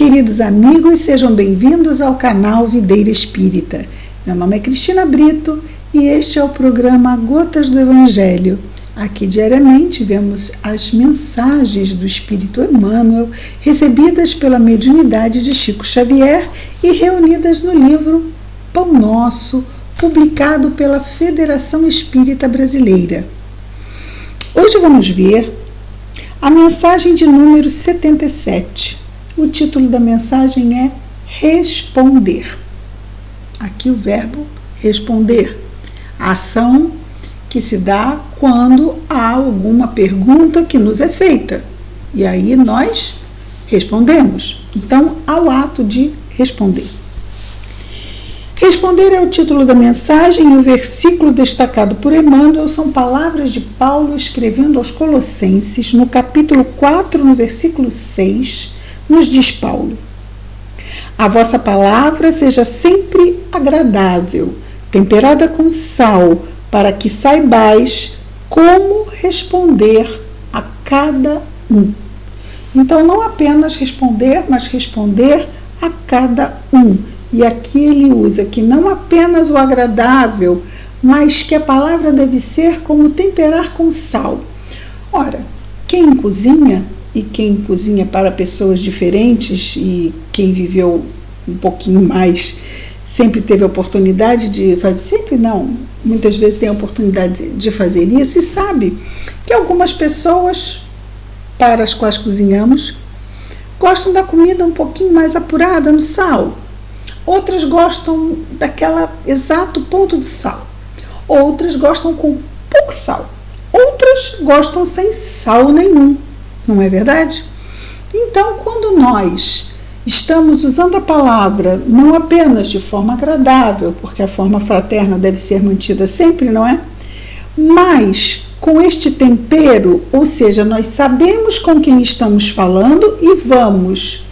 Queridos amigos, sejam bem-vindos ao canal Videira Espírita. Meu nome é Cristina Brito e este é o programa Gotas do Evangelho. Aqui diariamente vemos as mensagens do Espírito Emmanuel recebidas pela mediunidade de Chico Xavier e reunidas no livro Pão Nosso, publicado pela Federação Espírita Brasileira. Hoje vamos ver a mensagem de número 77. O título da mensagem é Responder. Aqui o verbo responder. A ação que se dá quando há alguma pergunta que nos é feita. E aí nós respondemos. Então, há o ato de responder. Responder é o título da mensagem e o versículo destacado por Emmanuel são palavras de Paulo escrevendo aos Colossenses, no capítulo 4, no versículo 6, nos diz Paulo: a vossa palavra seja sempre agradável, temperada com sal, para que saibais como responder a cada um. Então, não apenas responder, mas responder a cada um. E aqui ele usa que não apenas o agradável, mas que a palavra deve ser como temperar com sal. Ora, quem cozinha, e quem cozinha para pessoas diferentes, e quem viveu um pouquinho mais, sempre teve a oportunidade de fazer, sempre não, muitas vezes tem a oportunidade de fazer isso, e sabe que algumas pessoas para as quais cozinhamos gostam da comida um pouquinho mais apurada no sal. Outras gostam daquele exato ponto de sal. Outras gostam com pouco sal. Outras gostam sem sal nenhum. Não é verdade? Então, quando nós estamos usando a palavra não apenas de forma agradável, porque a forma fraterna deve ser mantida sempre, não é? Mas com este tempero, ou seja, nós sabemos com quem estamos falando e vamos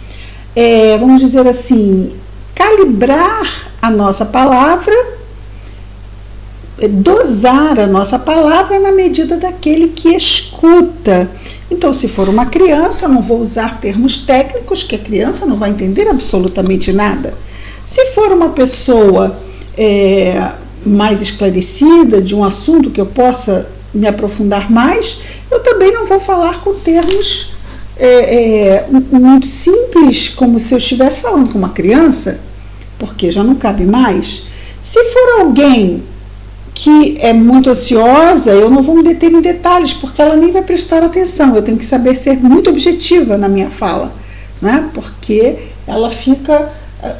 dizer assim, calibrar a nossa palavra, dosar a nossa palavra na medida daquele que escuta. Então, se for uma criança, não vou usar termos técnicos, que a criança não vai entender absolutamente nada. Se for uma pessoa mais esclarecida, de um assunto que eu possa me aprofundar mais, eu também não vou falar com termos muito simples, como se eu estivesse falando com uma criança, porque já não cabe mais. Se for alguém que é muito ansiosa, eu não vou me deter em detalhes, porque ela nem vai prestar atenção. Eu tenho que saber ser muito objetiva na minha fala, né? Porque ela fica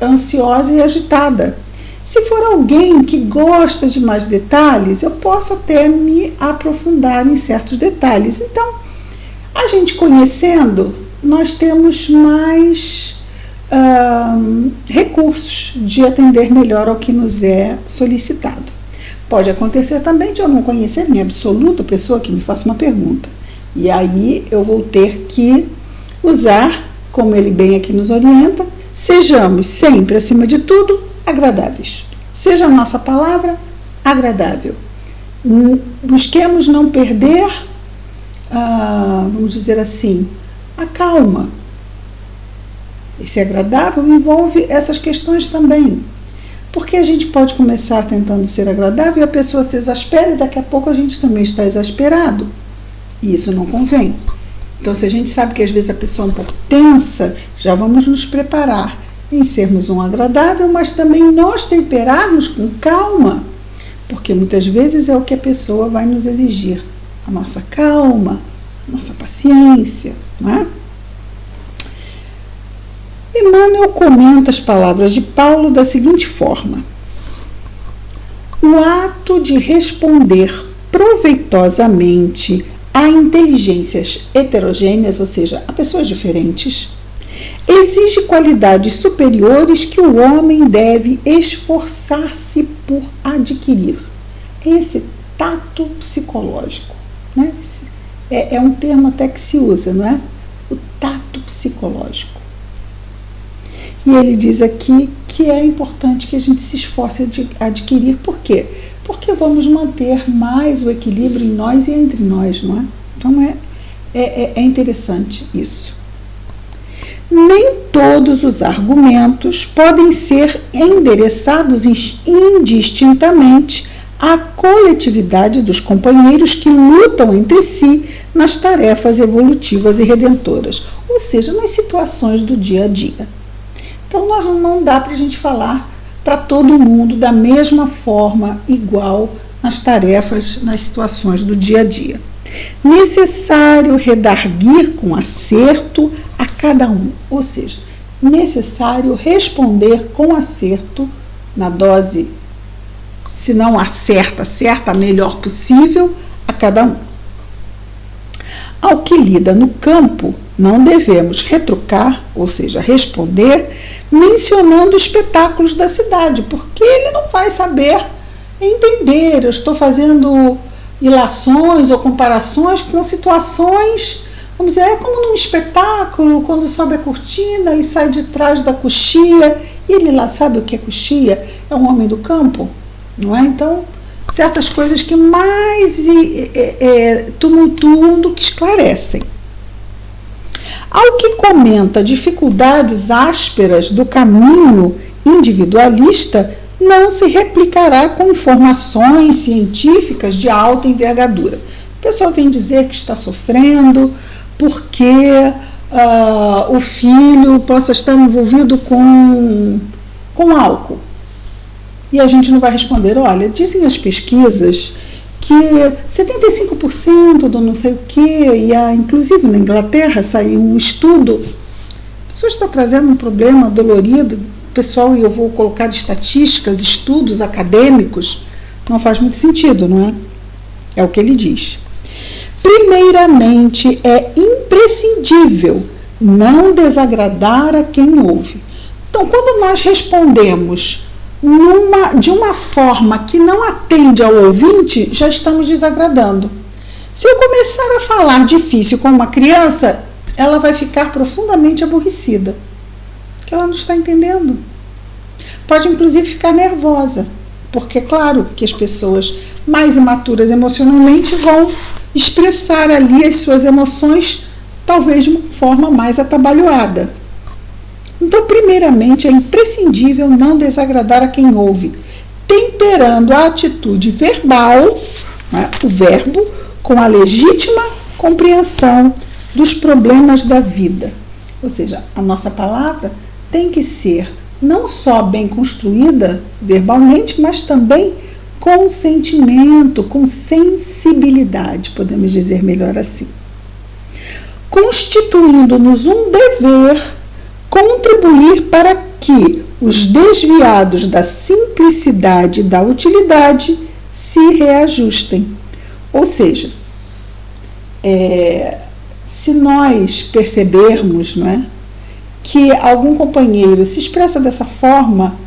ansiosa e agitada. Se for alguém que gosta de mais detalhes, eu posso até me aprofundar em certos detalhes. Então, a gente conhecendo, nós temos mais recursos de atender melhor ao que nos é solicitado. Pode acontecer também de eu não conhecer em absoluto a pessoa que me faça uma pergunta. E aí eu vou ter que usar, como ele bem aqui nos orienta, sejamos sempre, acima de tudo, agradáveis. Seja a nossa palavra agradável. Busquemos não perder, vamos dizer assim, a calma. Esse agradável envolve essas questões também. Porque a gente pode começar tentando ser agradável e a pessoa se exaspera e daqui a pouco a gente também está exasperado. E isso não convém. Então, se a gente sabe que às vezes a pessoa é um pouco tensa, já vamos nos preparar em sermos um agradável, mas também nós temperarmos com calma. Porque muitas vezes é o que a pessoa vai nos exigir. A nossa calma, a nossa paciência, não é? Emmanuel comenta as palavras de Paulo da seguinte forma: o ato de responder proveitosamente a inteligências heterogêneas, ou seja, a pessoas diferentes, exige qualidades superiores que o homem deve esforçar-se por adquirir. Esse tato psicológico, né? É um termo até que se usa, não é? O tato psicológico. E ele diz aqui que é importante que a gente se esforce a adquirir. Por quê? Porque vamos manter mais o equilíbrio em nós e entre nós, não é? Então é interessante isso. Nem todos os argumentos podem ser endereçados indistintamente à coletividade dos companheiros que lutam entre si nas tarefas evolutivas e redentoras, ou seja, nas situações do dia a dia. Então, não dá para a gente falar para todo mundo da mesma forma, igual, nas tarefas, nas situações do dia a dia. Necessário redarguir com acerto a cada um, ou seja, necessário responder com acerto, na dose, se não acerta, a melhor possível a cada um. Ao que lida no campo, não devemos retrucar, ou seja, responder, mencionando espetáculos da cidade, porque ele não vai saber entender. Eu estou fazendo ilações ou comparações com situações, vamos dizer, é como num espetáculo, quando sobe a cortina e sai de trás da coxia, e ele lá sabe o que é coxia, é um homem do campo, não é? Então, certas coisas que mais tumultuam do que esclarecem. Ao que comenta dificuldades ásperas do caminho individualista, não se replicará com informações científicas de alta envergadura. A pessoa vem dizer que está sofrendo porque o filho possa estar envolvido com álcool. E a gente não vai responder, olha, dizem as pesquisas que 75% do não sei o quê, inclusive na Inglaterra saiu um estudo, a pessoa está trazendo um problema dolorido, pessoal, e eu vou colocar estatísticas, estudos acadêmicos, não faz muito sentido, não é? É o que ele diz. Primeiramente, é imprescindível não desagradar a quem ouve. Então, quando nós respondemos de uma forma que não atende ao ouvinte, já estamos desagradando. Se eu começar a falar difícil com uma criança, ela vai ficar profundamente aborrecida, que ela não está entendendo. Pode inclusive ficar nervosa, porque é claro que as pessoas mais imaturas emocionalmente vão expressar ali as suas emoções, talvez de uma forma mais atabalhoada. Então, primeiramente, é imprescindível não desagradar a quem ouve, temperando a atitude verbal, né, o verbo, com a legítima compreensão dos problemas da vida. Ou seja, a nossa palavra tem que ser não só bem construída verbalmente, mas também com sentimento, com sensibilidade, podemos dizer melhor assim. Constituindo-nos um dever contribuir para que os desviados da simplicidade e da utilidade se reajustem. Ou seja, se nós percebermos, não é, que algum companheiro se expressa dessa forma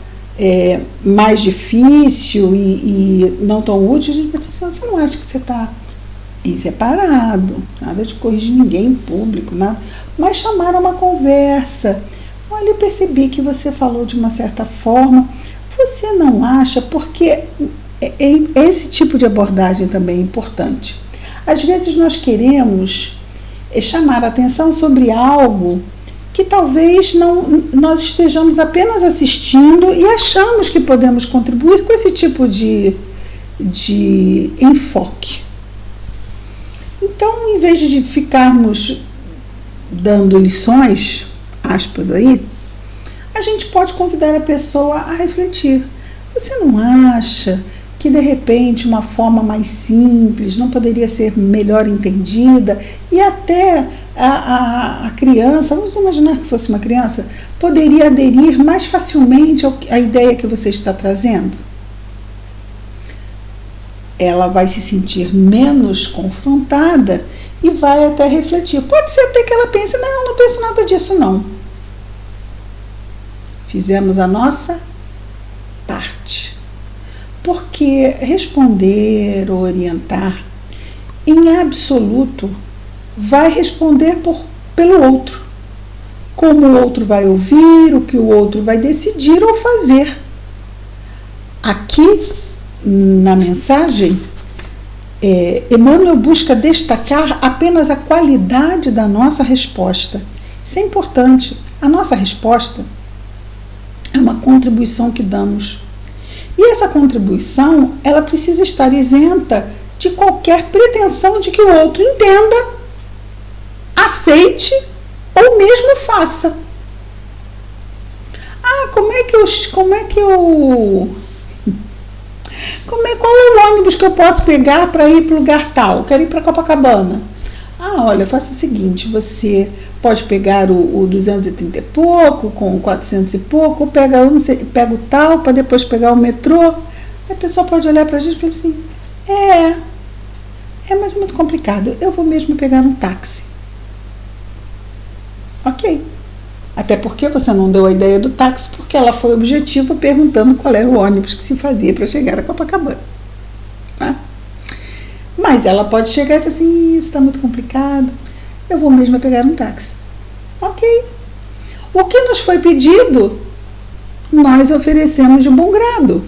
mais difícil e não tão útil, a gente pensa assim, você não acha que você está em separado, nada de corrigir ninguém em público, nada, mas chamar uma conversa. Olha, eu percebi que você falou de uma certa forma, você não acha, porque esse tipo de abordagem também é importante. Às vezes nós queremos chamar a atenção sobre algo que talvez nós estejamos apenas assistindo e achamos que podemos contribuir com esse tipo de enfoque. Então, em vez de ficarmos dando lições, aspas aí, a gente pode convidar a pessoa a refletir. Você não acha que, de repente, uma forma mais simples não poderia ser melhor entendida e até a criança, vamos imaginar que fosse uma criança, poderia aderir mais facilmente à ideia que você está trazendo? Ela vai se sentir menos confrontada e vai até refletir. Pode ser até que ela pense, não penso nada disso não. Fizemos a nossa parte. Porque responder ou orientar, em absoluto, vai responder pelo outro. Como o outro vai ouvir, o que o outro vai decidir ou fazer. Aqui, na mensagem, Emmanuel busca destacar apenas a qualidade da nossa resposta Isso é importante. A nossa resposta é uma contribuição que damos. E essa contribuição, ela precisa estar isenta de qualquer pretensão de que o outro entenda, aceite ou mesmo faça. Qual é o ônibus que eu posso pegar para ir para o lugar tal? Eu quero ir para Copacabana. Olha, faça o seguinte, você pode pegar o 230 e pouco, com 400 e pouco, ou pega o tal, para depois pegar o metrô. A pessoa pode olhar para a gente e falar assim, mas é muito complicado, eu vou mesmo pegar um táxi. Ok. Até porque você não deu a ideia do táxi, porque ela foi objetiva perguntando qual era o ônibus que se fazia para chegar a Copacabana. Tá? Mas ela pode chegar e dizer assim, isso está muito complicado, eu vou mesmo pegar um táxi. Ok. O que nos foi pedido, nós oferecemos de bom grado.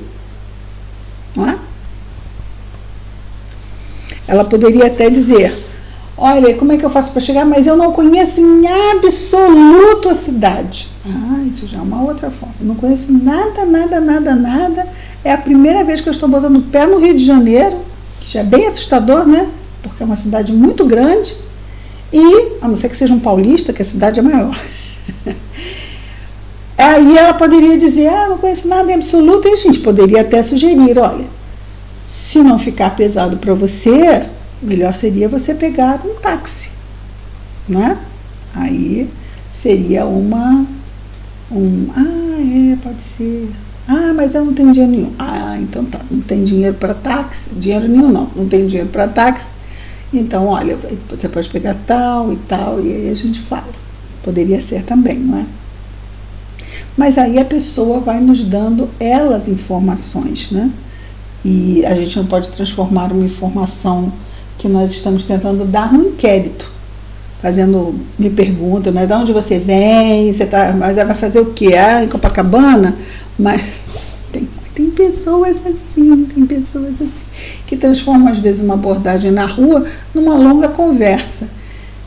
Não é? Ela poderia até dizer, olha, como é que eu faço para chegar? Mas eu não conheço em absoluto a cidade. Isso já é uma outra forma. Eu não conheço nada. É a primeira vez que eu estou botando o pé no Rio de Janeiro, que já é bem assustador, né? Porque é uma cidade muito grande. E, a não ser que seja um paulista, que a cidade é maior. Aí ela poderia dizer, não conheço nada em absoluto. E a gente poderia até sugerir, olha, se não ficar pesado para você, melhor seria você pegar um táxi, né? Aí seria pode ser. Mas eu não tenho dinheiro nenhum. Então tá, não tem dinheiro para táxi? Dinheiro nenhum não tem dinheiro para táxi. Então, olha, você pode pegar tal e tal, e aí a gente fala. Poderia ser também, não é? Mas aí a pessoa vai nos dando elas informações, né? E a gente não pode transformar uma informação que nós estamos tentando dar no inquérito, me pergunta, mas de onde você vem, mas vai fazer o quê? Em Copacabana? Mas tem pessoas assim, que transformam às vezes uma abordagem na rua numa longa conversa,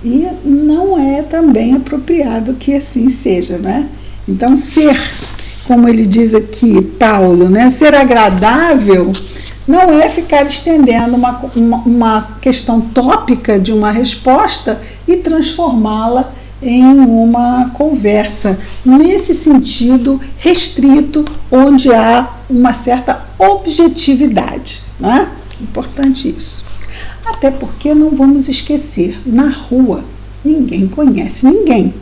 e não é também apropriado que assim seja, né? Então, como ele diz aqui, Paulo, né, ser agradável não é ficar estendendo uma questão tópica de uma resposta e transformá-la em uma conversa, nesse sentido restrito, onde há uma certa objetividade. Né? Importante isso. Até porque não vamos esquecer, na rua ninguém conhece ninguém.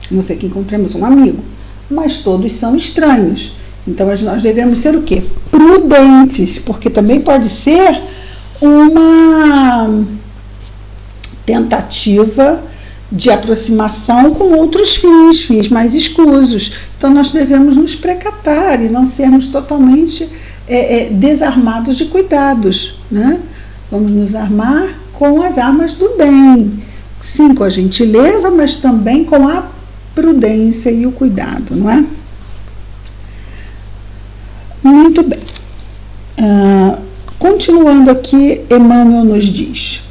A não ser que encontremos um amigo, mas todos são estranhos. Então nós devemos ser o quê? Prudentes, porque também pode ser uma tentativa de aproximação com outros fins mais escusos. Então nós devemos nos precatar e não sermos totalmente desarmados de cuidados, né? Vamos nos armar com as armas do bem, sim, com a gentileza, mas também com a prudência e o cuidado, não é? Muito bem. Continuando aqui, Emmanuel nos diz: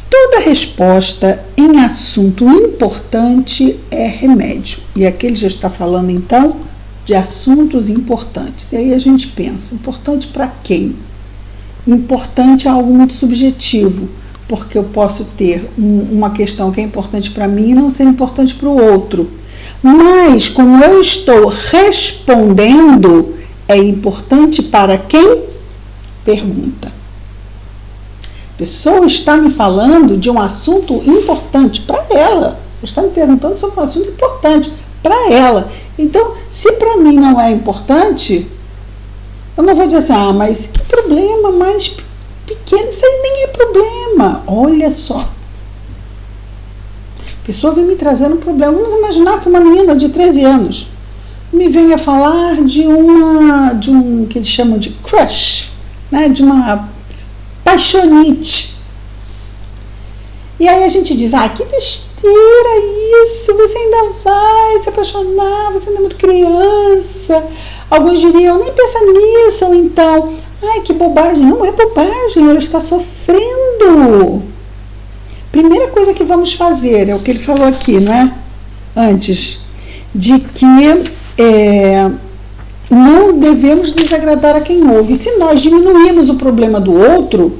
toda resposta em assunto importante é remédio. E aqui ele já está falando, então, de assuntos importantes. E aí a gente pensa, importante para quem? Importante é algo muito subjetivo, porque eu posso ter uma questão que é importante para mim e não ser importante para o outro. Mas, como eu estou respondendo, é importante para quem pergunta. A pessoa está me falando de um assunto importante para ela. Está me perguntando sobre um assunto importante para ela. Então, se para mim não é importante, eu não vou dizer assim, mas que problema mais pequeno, isso aí nem é problema. Olha só. A pessoa vem me trazendo um problema. Vamos imaginar que uma menina de 13 anos me venha falar de um que eles chamam de crush, né? De uma paixonite. E aí a gente diz, que besteira isso, você ainda vai se apaixonar, você ainda é muito criança. Alguns diriam, nem pensa nisso, ou então, que bobagem. Não é bobagem, ela está sofrendo. Primeira coisa que vamos fazer, é o que ele falou aqui, não é? Antes, de que não devemos desagradar a quem ouve. Se nós diminuirmos o problema do outro,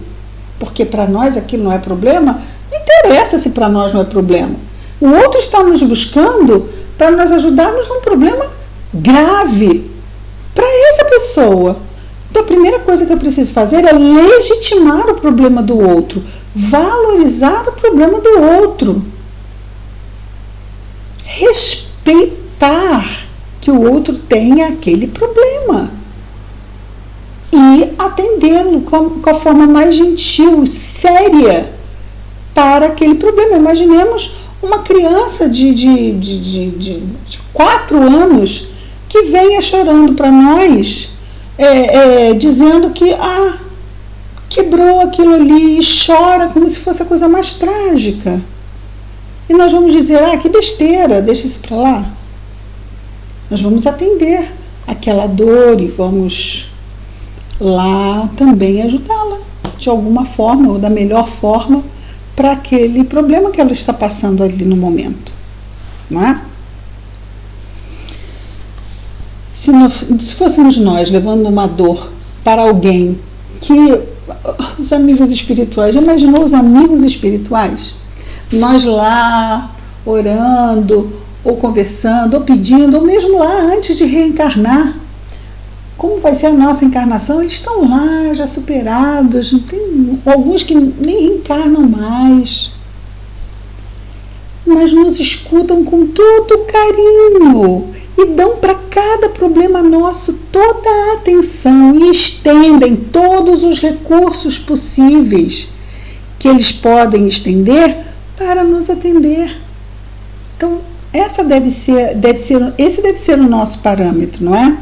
porque para nós aquilo não é problema, não interessa se para nós não é problema. O outro está nos buscando para nós ajudarmos num problema grave para essa pessoa. Então, a primeira coisa que eu preciso fazer é legitimar o problema do outro, valorizar o problema do outro, respeitar que o outro tenha aquele problema e atendê-lo com a forma mais gentil, séria para aquele problema. Imaginemos uma criança de 4 anos que venha chorando para nós, dizendo que quebrou aquilo ali e chora como se fosse a coisa mais trágica. E nós vamos dizer, que besteira, deixa isso para lá. Nós vamos atender aquela dor e vamos lá também ajudá-la de alguma forma ou da melhor forma para aquele problema que ela está passando ali no momento, não é? Se fôssemos nós levando uma dor para alguém que os amigos espirituais, já imaginou os amigos espirituais? Nós lá orando ou conversando ou pedindo, ou mesmo lá antes de reencarnar, como vai ser a nossa encarnação? Eles estão lá já superados, tem alguns que nem reencarnam mais, mas nos escutam com todo carinho e dão para cada problema nosso toda a atenção e estendem todos os recursos possíveis que eles podem estender para nos atender. Então, esse deve ser o nosso parâmetro, não é?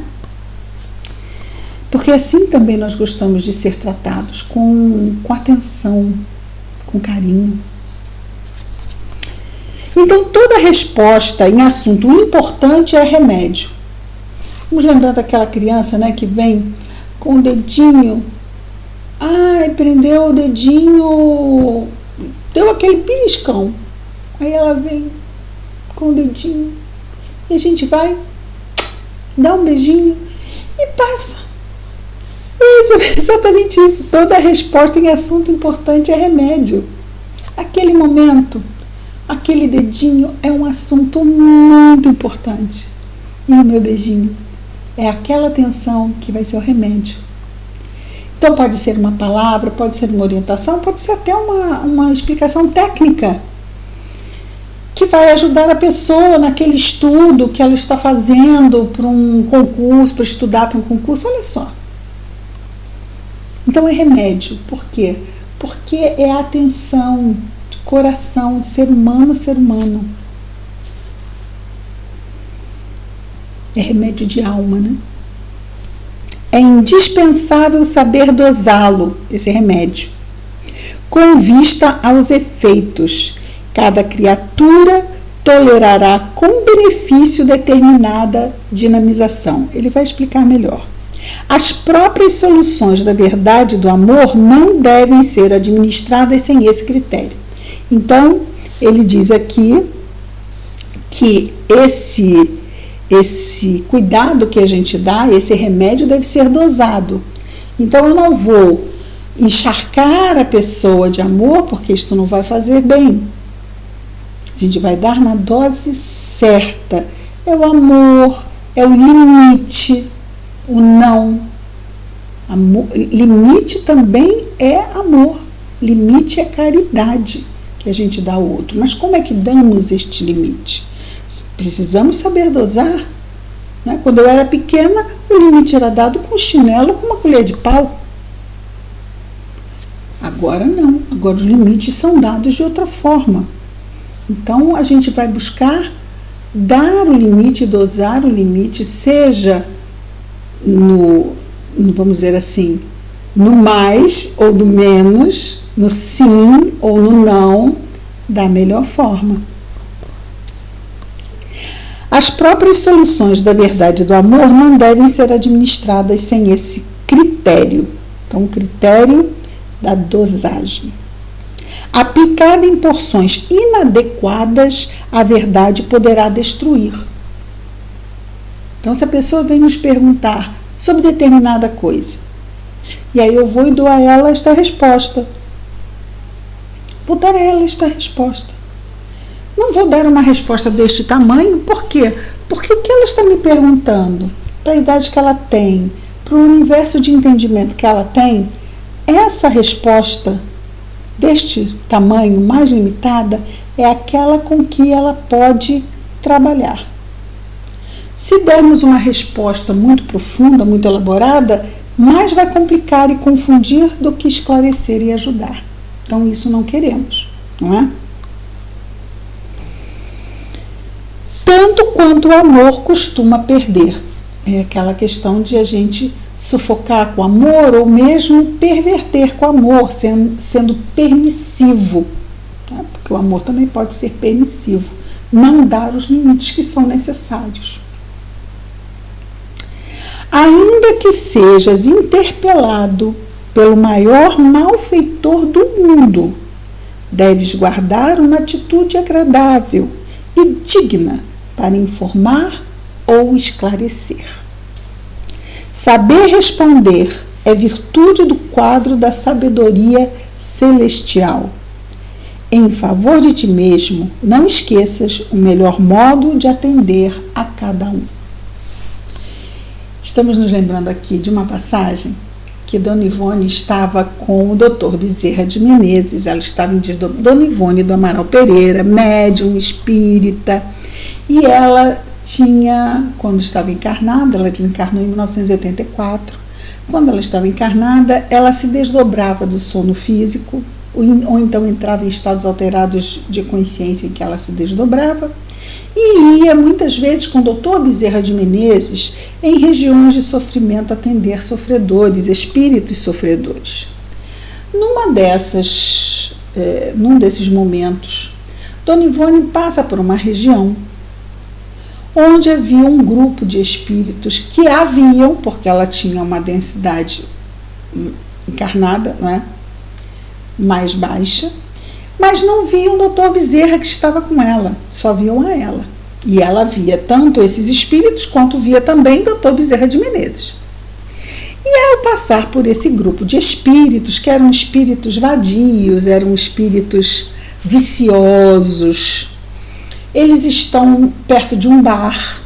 Porque assim também nós gostamos de ser tratados com atenção, com carinho. Então, toda resposta em assunto importante é remédio. Vamos lembrar daquela criança, né, que vem com o dedinho, prendeu o dedinho, deu aquele piscão. Aí ela vem com o dedinho e a gente vai dar um beijinho e passa. Exatamente isso. Toda resposta em assunto importante é remédio. Aquele momento, aquele dedinho é um assunto muito importante. E o meu beijinho é aquela atenção que vai ser o remédio. Então pode ser uma palavra, pode ser uma orientação, pode ser até uma explicação técnica que vai ajudar a pessoa naquele estudo que ela está fazendo para um concurso, para estudar para um concurso. Olha só. Então é remédio. Por quê? Porque é a atenção de coração, de ser humano a ser humano. É remédio de alma, né? É indispensável saber dosá-lo, esse remédio, com vista aos efeitos. Cada criatura tolerará com benefício determinada dinamização. Ele vai explicar melhor. As próprias soluções da verdade e do amor não devem ser administradas sem esse critério. Então, ele diz aqui que esse cuidado que a gente dá, esse remédio deve ser dosado. Então, eu não vou encharcar a pessoa de amor, porque isto não vai fazer bem. A gente vai dar na dose certa. É o amor, é o limite, o não. Limite também é amor. Limite é caridade que a gente dá ao outro. Mas como é que damos este limite? Precisamos saber dosar. Né? Quando eu era pequena, o limite era dado com chinelo, com uma colher de pau. Agora não. Agora os limites são dados de outra forma. Então, a gente vai buscar dar o limite, dosar o limite, seja vamos dizer assim, no mais ou no menos, no sim ou no não, da melhor forma. As próprias soluções da verdade e do amor não devem ser administradas sem esse critério. Então, o critério da dosagem. Aplicada em porções inadequadas, a verdade poderá destruir. Então, se a pessoa vem nos perguntar sobre determinada coisa, e aí eu vou e dou a ela esta resposta. Vou dar a ela esta resposta. Não vou dar uma resposta deste tamanho, por quê? Porque o que ela está me perguntando, para a idade que ela tem, para o universo de entendimento que ela tem, essa resposta deste tamanho mais limitada é aquela com que ela pode trabalhar. Se dermos uma resposta muito profunda, muito elaborada, mais vai complicar e confundir do que esclarecer e ajudar. Então, isso não queremos, não é? Tanto quanto o amor costuma perder. É aquela questão de a gente sufocar com amor ou mesmo perverter com amor, sendo permissivo. Tá? Porque o amor também pode ser permissivo. Não dar os limites que são necessários. Ainda que sejas interpelado pelo maior malfeitor do mundo, deves guardar uma atitude agradável e digna para informar ou esclarecer. Saber responder é virtude do quadro da sabedoria celestial. Em favor de ti mesmo, não esqueças o melhor modo de atender a cada um. Estamos nos lembrando aqui de uma passagem que Dona Ivone estava com o Dr. Bezerra de Menezes. Ela estava em Dona Ivone do Amaral Pereira, médium espírita, e ela tinha, quando estava encarnada, ela desencarnou em 1984, quando ela estava encarnada, ela se desdobrava do sono físico, ou então entrava em estados alterados de consciência em que ela se desdobrava, e ia muitas vezes com o Dr. Bezerra de Menezes em regiões de sofrimento atender sofredores, espíritos sofredores. Num desses momentos, Dona Ivone passa por uma região onde havia um grupo de espíritos que a viam, porque ela tinha uma densidade encarnada, não é? Mais baixa, mas não viam o Dr. Bezerra que estava com ela, só viam a ela. E ela via tanto esses espíritos quanto via também o Dr. Bezerra de Menezes. E ao passar por esse grupo de espíritos, que eram espíritos vadios, eram espíritos viciosos, eles estão perto de um bar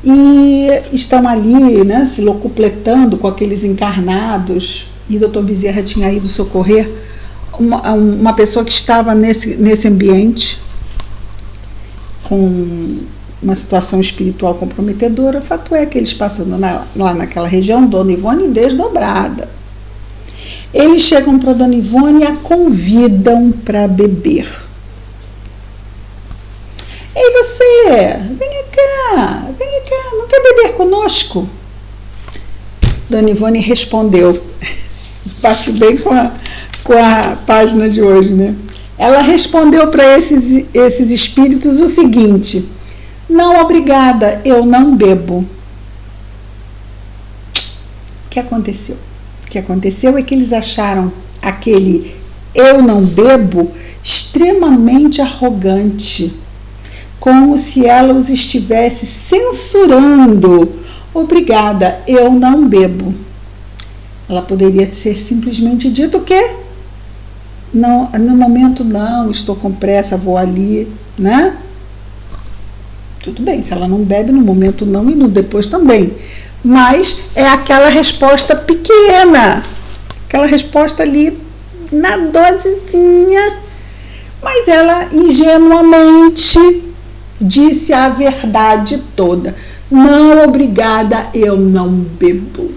e estão ali, né, se locupletando com aqueles encarnados, e o Dr. Bezerra tinha ido socorrer uma pessoa que estava nesse ambiente com uma situação espiritual comprometedora. O fato é que eles passando lá naquela região, Dona Ivone desdobrada, eles chegam para Dona Ivone e a convidam para beber. Ei, você, vem cá, não quer beber conosco? Dona Ivone respondeu, bate bem com a página de hoje, né? Ela respondeu para esses espíritos o seguinte: não, obrigada, eu não bebo. O que aconteceu? O que aconteceu é que eles acharam aquele eu não bebo extremamente arrogante, como se ela os estivesse censurando. Obrigada, eu não bebo. Ela poderia ser simplesmente dito que não, no momento não, estou com pressa, vou ali, né? Tudo bem, se ela não bebe no momento não e no depois também. Mas é aquela resposta pequena, aquela resposta ali na dosezinha. Mas ela ingenuamente disse a verdade toda. Não, obrigada, eu não bebo.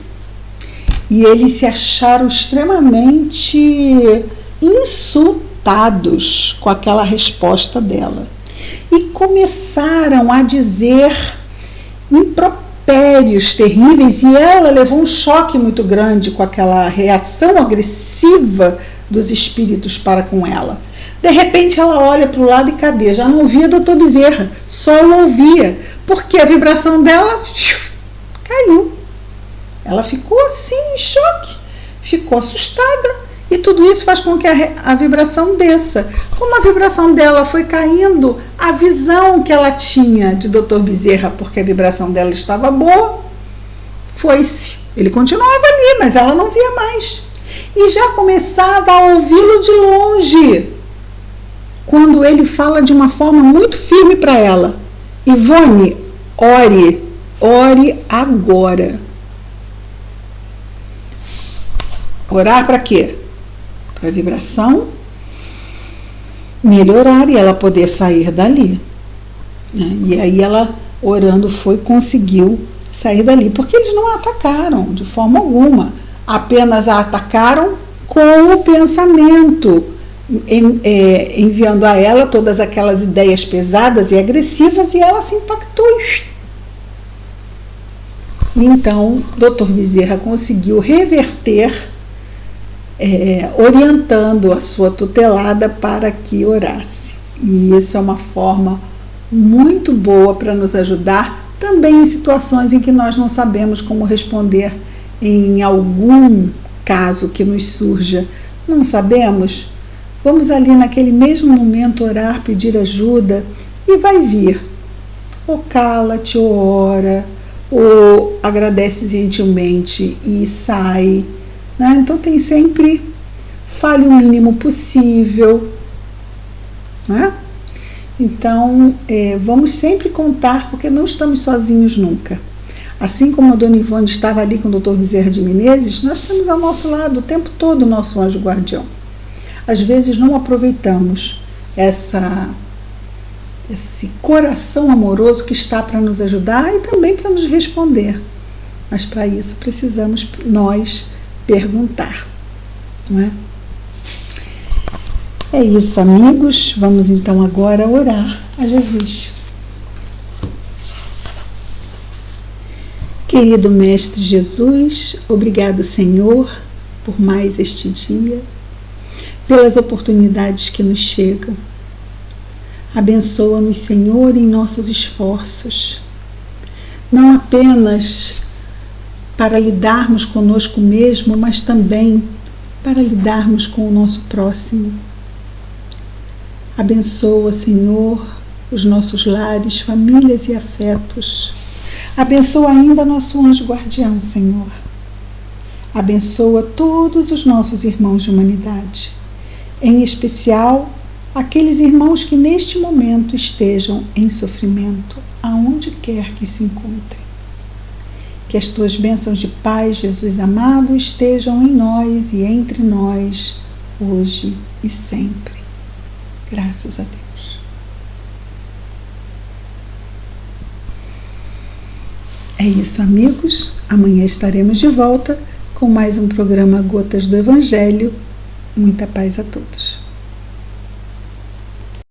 E eles se acharam extremamente insultados com aquela resposta dela. E começaram a dizer impropérios terríveis, e ela levou um choque muito grande com aquela reação agressiva dos espíritos para com ela. De repente ela olha para o lado e cadê? Já não ouvia Dr. Bezerra, só o ouvia, porque a vibração dela caiu. Ela ficou assim em choque, ficou assustada E tudo isso faz com que a vibração desça. Como a vibração dela foi caindo, a visão que ela tinha de Dr. Bezerra, porque a vibração dela estava boa, foi-se. Ele continuava ali, mas ela não via mais. E já começava a ouvi-lo de longe, quando ele fala de uma forma muito firme para ela: Ivone, ore agora. Orar para quê? Para a vibração melhorar e ela poder sair dali. E aí ela, orando, conseguiu sair dali, porque eles não a atacaram de forma alguma, apenas a atacaram com o pensamento, enviando a ela todas aquelas ideias pesadas e agressivas, e ela se impactou. Então, Dr. Bezerra conseguiu reverter, orientando a sua tutelada para que orasse. E isso é uma forma muito boa para nos ajudar também em situações em que nós não sabemos como responder em algum caso que nos surja. Não sabemos? Vamos ali naquele mesmo momento orar, pedir ajuda, e vai vir. Ou cala-te, ou ora, ou agradece gentilmente e sai. Então tem sempre, fale o mínimo possível. Então vamos sempre contar, porque não estamos sozinhos nunca. Assim como a dona Ivone estava ali com o Dr. Bezerra de Menezes, nós temos ao nosso lado o tempo todo o nosso anjo guardião. Às vezes não aproveitamos esse coração amoroso que está para nos ajudar e também para nos responder. Mas para isso precisamos nós perguntar, não é? É isso, amigos. Vamos então agora orar a Jesus. Querido Mestre Jesus, obrigado, Senhor, por mais este dia, pelas oportunidades que nos chegam. Abençoa-nos, Senhor, em nossos esforços, não apenas para lidarmos conosco mesmo, mas também para lidarmos com o nosso próximo. Abençoa, Senhor, os nossos lares, famílias e afetos. Abençoa ainda nosso anjo guardião, Senhor. Abençoa todos os nossos irmãos de humanidade, em especial aqueles irmãos que neste momento estejam em sofrimento, aonde quer que se encontrem. Que as tuas bênçãos de paz, Jesus amado, estejam em nós e entre nós, hoje e sempre. Graças a Deus. É isso, amigos. Amanhã estaremos de volta com mais um programa Gotas do Evangelho. Muita paz a todos.